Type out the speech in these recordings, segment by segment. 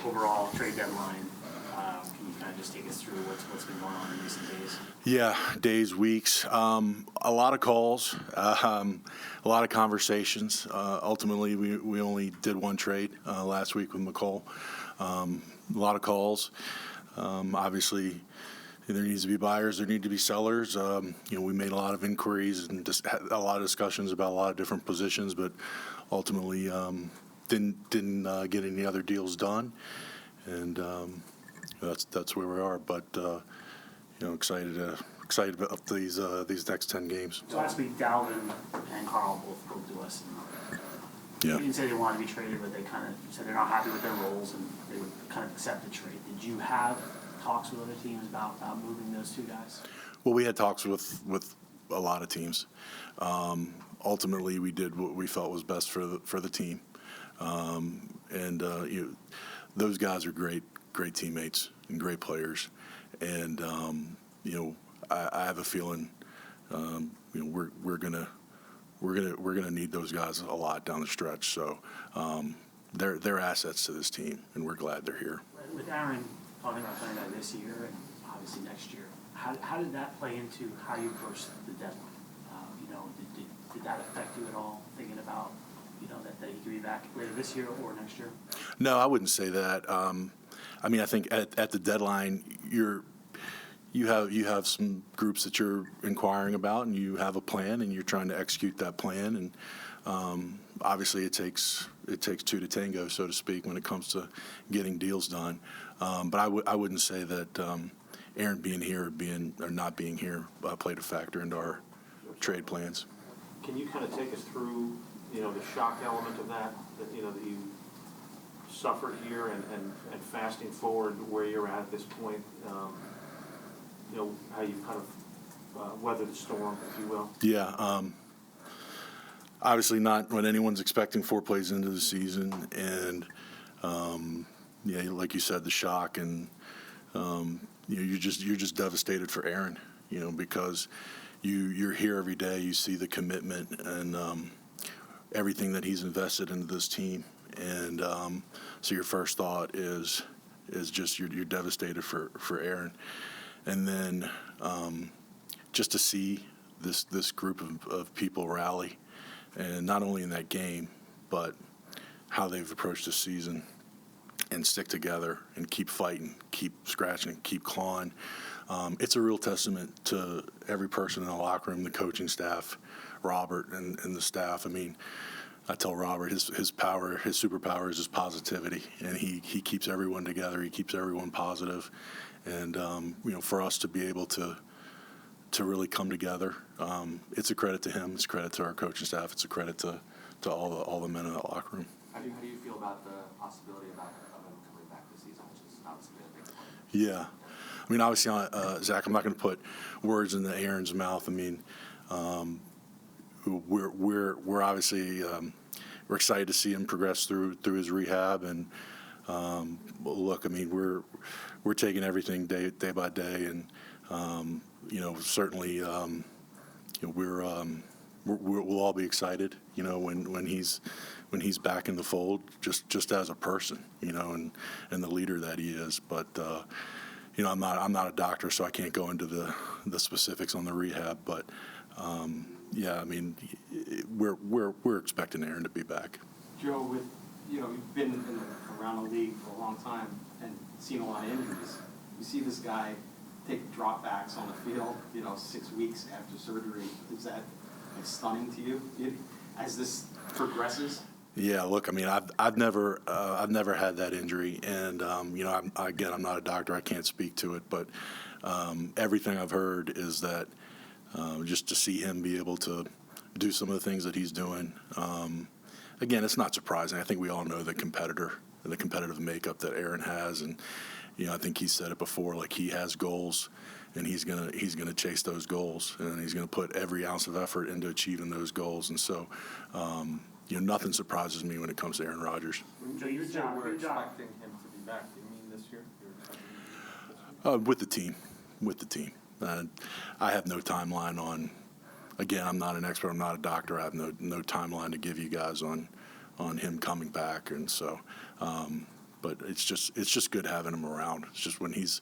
overall trade deadline. Can you kind of just take us through what's been going on in recent days? Yeah, days, weeks, a lot of calls, a lot of conversations. Ultimately, we only did one trade last week with McCall. A lot of calls. Obviously, there needs to be buyers, there need to be sellers. We made a lot of inquiries and just had a lot of discussions about a lot of different positions, but ultimately didn't get any other deals done, and that's where we are. But excited about these next 10 games. So last week, Dalvin and Carl both spoke to us. They didn't say they wanted to be traded, but they kind of said they're not happy with their roles and they would kind of accept the trade. Did you have talks with other teams about moving those two guys? Well, we had talks with a lot of teams. Ultimately, we did what we felt was best for the team, those guys are great teammates and great players, and I have a feeling we're gonna need those guys a lot down the stretch. So they're assets to this team, and we're glad they're here. With Aaron talking about playing that this year and obviously next year, how did that play into how you approached the deadline? Did that affect you at all, thinking about that he could be back later this year or next year? No, I wouldn't say that. I think at the deadline, you have some groups that you're inquiring about, and you have a plan, and you're trying to execute that plan. And obviously, it takes two to tango, so to speak, when it comes to getting deals done. But I wouldn't say that Aaron being here or not being here played a factor into our trade plans. Can you kind of take us through, the shock element of that you suffered here and fasting forward where you're at this point, how you've kind of weathered the storm, if you will? Yeah. Obviously not when anyone's expecting 4 plays into the season, and like you said, the shock, and you're just devastated for Aaron, because you're here every day, you see the commitment and everything that he's invested into this team, and so your first thought is just you're devastated for Aaron, and then just to see this group of people rally, and not only in that game, but how they've approached this season and stick together and keep fighting, keep scratching, keep clawing. It's a real testament to every person in the locker room, the coaching staff, Robert, and the staff. I tell Robert his superpower is his positivity, and he keeps everyone together. He keeps everyone positive, and for us to be able to really come together, it's a credit to him. It's a credit to our coaching staff. It's a credit to all the men in that locker room. How do you feel about the possibility of him coming back this season, which is obviously a big point? Yeah. Obviously, Zach, I'm not going to put words into Aaron's mouth. We're obviously we're excited to see him progress through his rehab, and look, we're taking everything day by day, and certainly we'll all be excited, when he's back in the fold, just as a person, and the leader that he is. But I'm not a doctor, so I can't go into the specifics on the rehab. But we're expecting Aaron to be back. Joe, you've been around the league for a long time and seen a lot of injuries. You see this guy take dropbacks on the field, 6 weeks after surgery. Is that stunning to you as this progresses? Yeah, look, I've never had that injury, and I'm not a doctor, I can't speak to it, but everything I've heard is that just to see him be able to do some of the things that he's doing, again, it's not surprising. I think we all know the competitive makeup that Aaron has, and I think he said it before, like he has goals, and he's gonna chase those goals, and he's gonna put every ounce of effort into achieving those goals, and so. Nothing surprises me when it comes to Aaron Rodgers. So we're expecting him to be back. Do you mean this year? With the team. I have no timeline on. Again, I'm not an expert. I'm not a doctor. I have no timeline to give you guys on him coming back, and so. but it's just good having him around. It's just when he's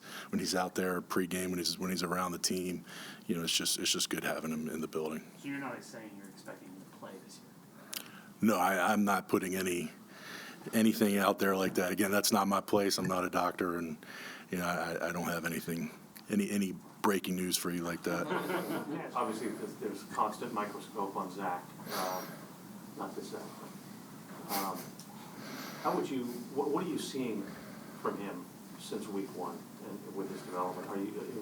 out there pregame, when he's around the team, it's just good having him in the building. So you're not saying you're expecting him to play this year? No, I'm not putting anything out there like that. Again, that's not my place. I'm not a doctor, and I don't have any breaking news for you like that. Obviously, there's a constant microscope on Zach, not this Zach. What are you seeing from him since week one and with his development?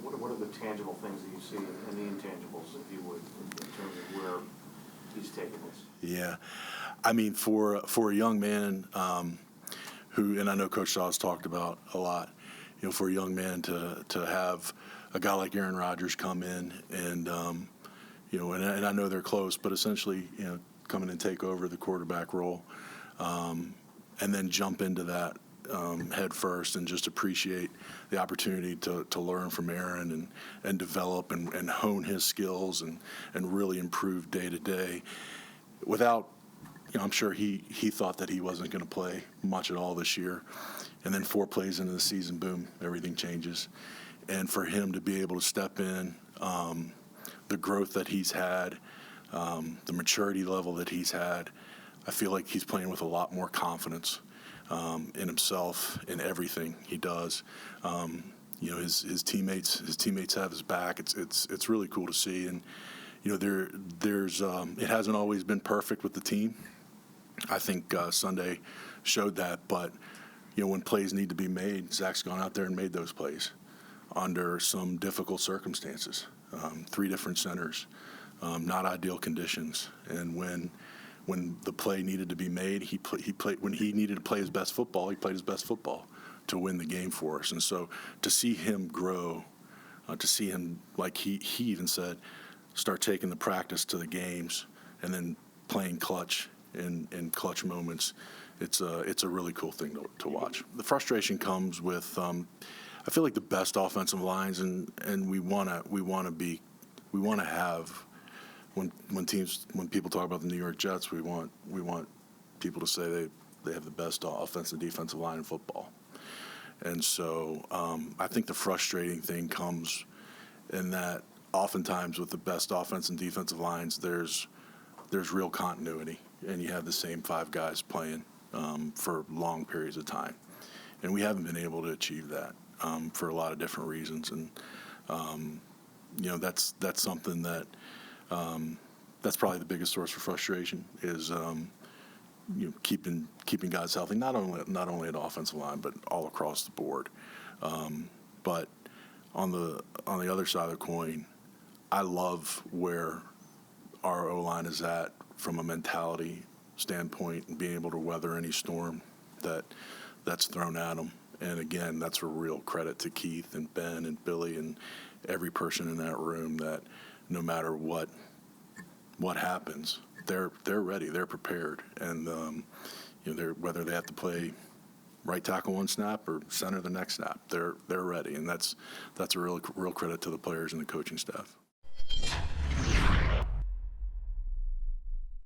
What are the tangible things that you see and the intangibles, if you would, in terms of where he's taking this? Yeah, I mean, for a young man who, and I know Coach Shaw's talked about a lot, for a young man to have a guy like Aaron Rodgers come in and and I know they're close, but essentially come in and take over the quarterback role, and then jump into that head first and just appreciate the opportunity to learn from Aaron and develop and hone his skills and really improve day to day. Without, I'm sure he thought that he wasn't going to play much at all this year, and then 4 plays into the season, boom, everything changes. And for him to be able to step in, the growth that he's had, the maturity level that he's had, I feel like he's playing with a lot more confidence in himself, in everything he does. His teammates have his back. It's really cool to see, and there's it hasn't always been perfect with the team. I think Sunday showed that, but when plays need to be made, Zach's gone out there and made those plays under some difficult circumstances. 3 different centers, not ideal conditions, and when the play needed to be made, he played. When he needed to play his best football, he played his best football to win the game for us. And so to see him grow, to see him, like he even said, start taking the practice to the games and then playing clutch in clutch moments, it's a really cool thing to watch. The frustration comes with I feel like the best offensive lines, and we want to have. When people talk about the New York Jets, we want people to say they have the best offensive and defensive line in football. And so I think the frustrating thing comes in that oftentimes with the best offense and defensive lines, there's real continuity, and you have the same 5 guys playing for long periods of time. And we haven't been able to achieve that for a lot of different reasons. And that's something that that's probably the biggest source of frustration is keeping guys healthy, not only at offensive line but all across the board. But on the other side of the coin, I love where our O-line is at from a mentality standpoint and being able to weather any storm that's thrown at them. And again, that's a real credit to Keith and Ben and Billy and every person in that room, that no matter what happens, they're ready, they're prepared, and whether they have to play right tackle one snap or center the next snap, they're ready, and that's a real credit to the players and the coaching staff.